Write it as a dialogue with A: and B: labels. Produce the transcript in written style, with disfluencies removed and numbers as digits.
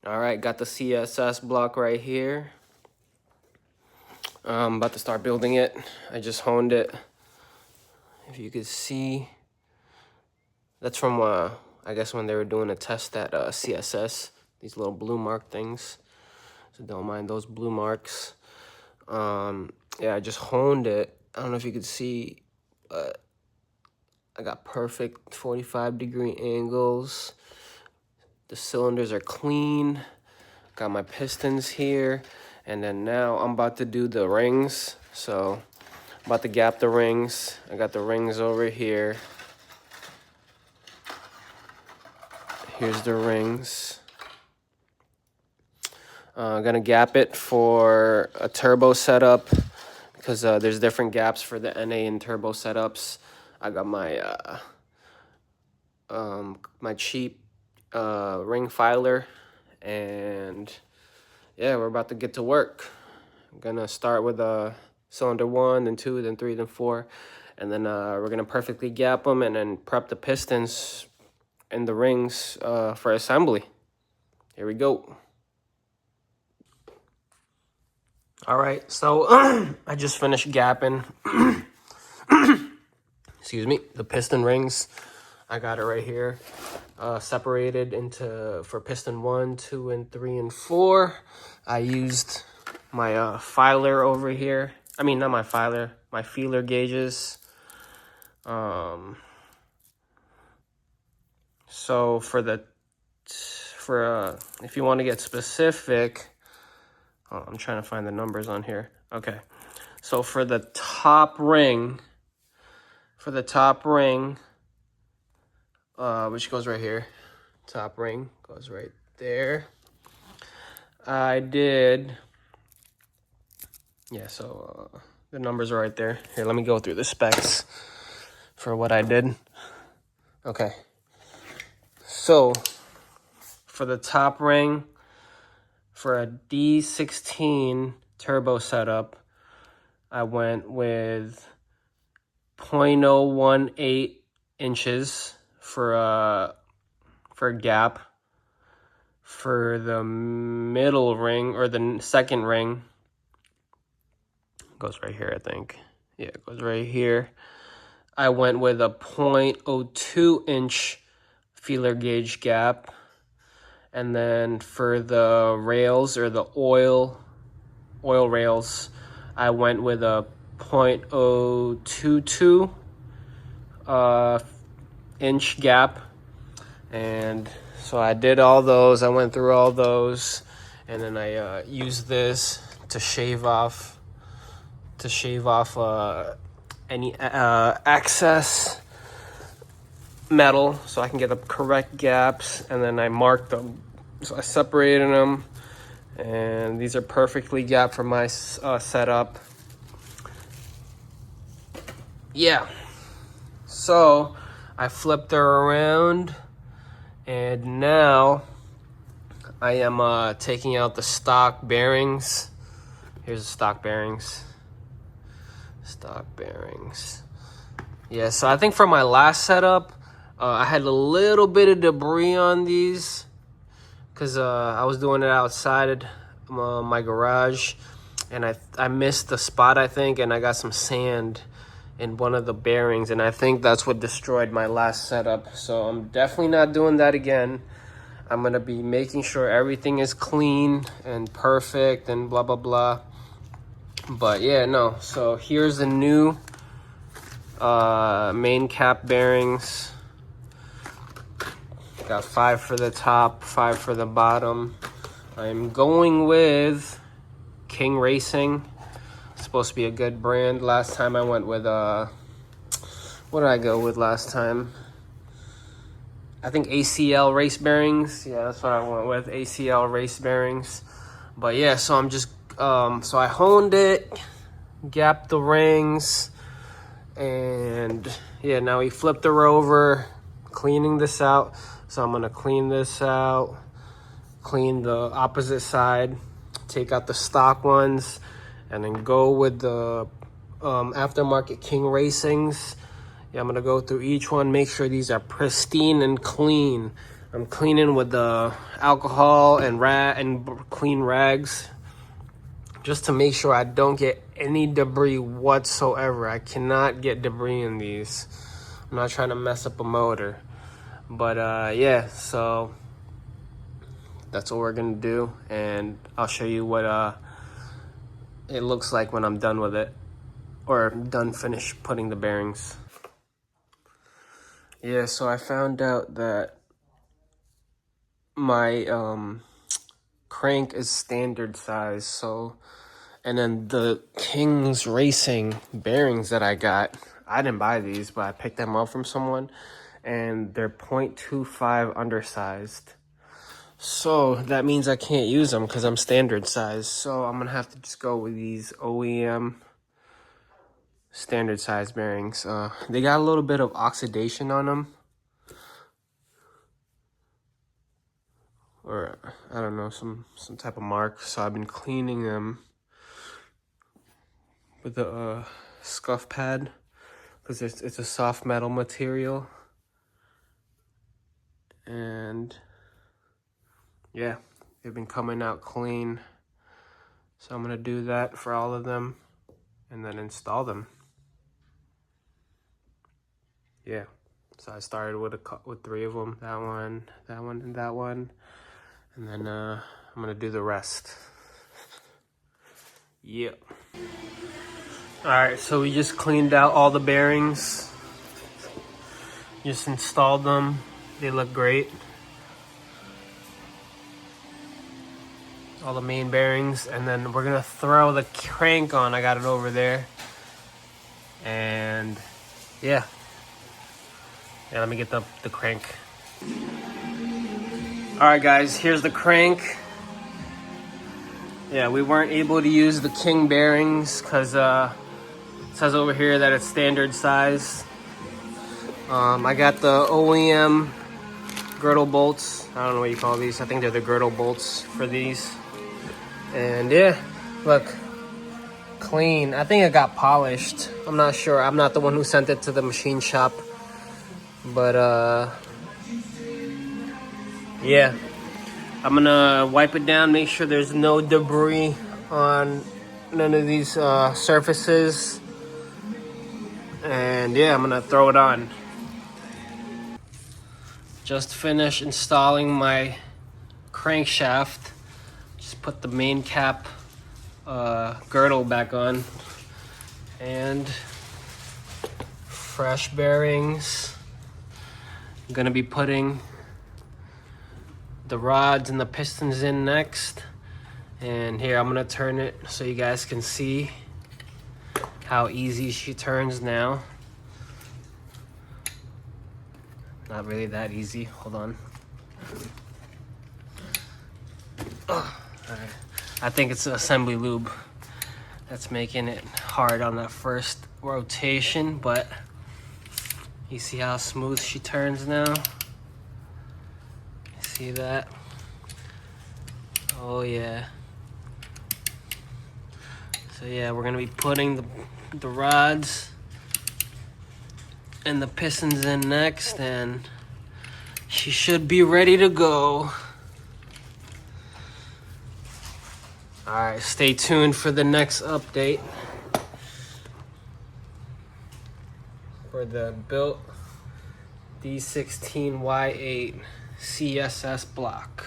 A: All right, got the CSS block right here. I'm about to start building it. I just honed it. If you could see, that's from I guess when they were doing a test at CSS. These little blue mark things. So don't mind those blue marks. Yeah, I just honed it. I don't know if you could see, but I got perfect 45-degree angles. The cylinders are clean. Got my pistons here. And then now I'm about to do the rings. So I'm about to gap the rings. I got the rings over here. Here's the rings. I'm gonna gap it for a turbo setup because there's different gaps for the NA and turbo setups. I got my my cheap ring filer, and yeah, we're about to get to work. I'm gonna start with cylinder 1, then 2, then 3, then 4, and then we're gonna perfectly gap them and then prep the pistons and the rings for assembly. Here we go. All right, so I just finished gapping. Excuse me, the piston rings. I got it right here, separated into for piston 1, 2, and 3, and 4. I used my filer over here. I mean, not my filer, my feeler gauges. So if you want to get specific, I'm trying to find the numbers on here. Okay, so for the top ring, which goes right here, top ring goes right there. I did, yeah, so the numbers are right there. Here, let me go through the specs for what I did. Okay, so for the top ring, for a D16 turbo setup, I went with 0.018 inches for a gap. For the middle ring, or the second ring, goes right here, I think. Yeah, it goes right here. I went with a 0.02 inch feeler gauge gap. And then for the rails, or the oil rails, I went with a 0.022 inch gap. And so I did all those. I went through all those, and then I used this to shave off any excess metal, so I can get the correct gaps. And then I marked them, so I separated them, and these are perfectly gapped for my setup. Yeah, so I flipped her around, and now I am taking out the stock bearings. Here's the stock bearings. Yeah, so I think for my last setup, I had a little bit of debris on these because I was doing it outside my garage, and I missed the spot, I think, and I got some sand in one of the bearings, and I think that's what destroyed my last setup. So I'm definitely not doing that again. I'm gonna be making sure everything is clean and perfect and blah blah blah. But yeah, no, so here's the new main cap bearings. Got 5 for the top, 5 for the bottom. I'm going with King Racing. It's supposed to be a good brand. Last time I went with what did I go with last time? I think ACL race bearings. Yeah, that's what I went with, ACL race bearings. But yeah, so I'm just so I honed it, gapped the rings, and yeah, now we flipped her over, cleaning this out. So I'm gonna clean this out, clean the opposite side, take out the stock ones, and then go with the aftermarket King Racings. Yeah, I'm gonna go through each one, make sure these are pristine and clean. I'm cleaning with the alcohol and clean rags, just to make sure I don't get any debris whatsoever. I cannot get debris in these. I'm not trying to mess up a motor. But yeah, so that's what we're gonna do, and I'll show you what it looks like when I'm done with it, or finish putting the bearings. Yeah, so I found out that my crank is standard size, so, and then the King's Racing bearings that I got, I didn't buy these, but I picked them up from someone, and they're 0.25 undersized. So that means I can't use them because I'm standard size. So I'm gonna have to just go with these OEM standard size bearings. They got a little bit of oxidation on them, or I don't know, some type of mark. So I've been cleaning them with a scuff pad because it's a soft metal material, and yeah, they've been coming out clean. So I'm gonna do that for all of them and then install them. Yeah, so I started with with 3 of them, that one, and that one, and then I'm gonna do the rest. Yep. All right, so we just cleaned out all the bearings, just installed them. They look great. All the main bearings, and then we're gonna throw the crank on. I got it over there, and yeah. Yeah, let me get the crank. All right, guys, here's the crank. Yeah, we weren't able to use the King bearings because it says over here that it's standard size. I got the OEM girdle bolts. I don't know what you call these. I think they're the girdle bolts for these. And yeah, look, clean. I think it got polished. I'm not sure. I'm not the one who sent it to the machine shop. But yeah, I'm gonna wipe it down, make sure there's no debris on none of these surfaces, and yeah, I'm gonna throw it on. Just finished installing my crankshaft. Just put the main cap girdle back on, and fresh bearings. I'm gonna be putting the rods and the pistons in next. And here, I'm gonna turn it so you guys can see how easy she turns now. Not really that easy, hold on. Oh, all right. I think it's the assembly lube that's making it hard on that first rotation, but you see how smooth she turns now? See that? Oh yeah. So yeah, we're gonna be putting the rods and the pistons in next, and she should be ready to go. All right, stay tuned for the next update for the built D16Y8 CSS block.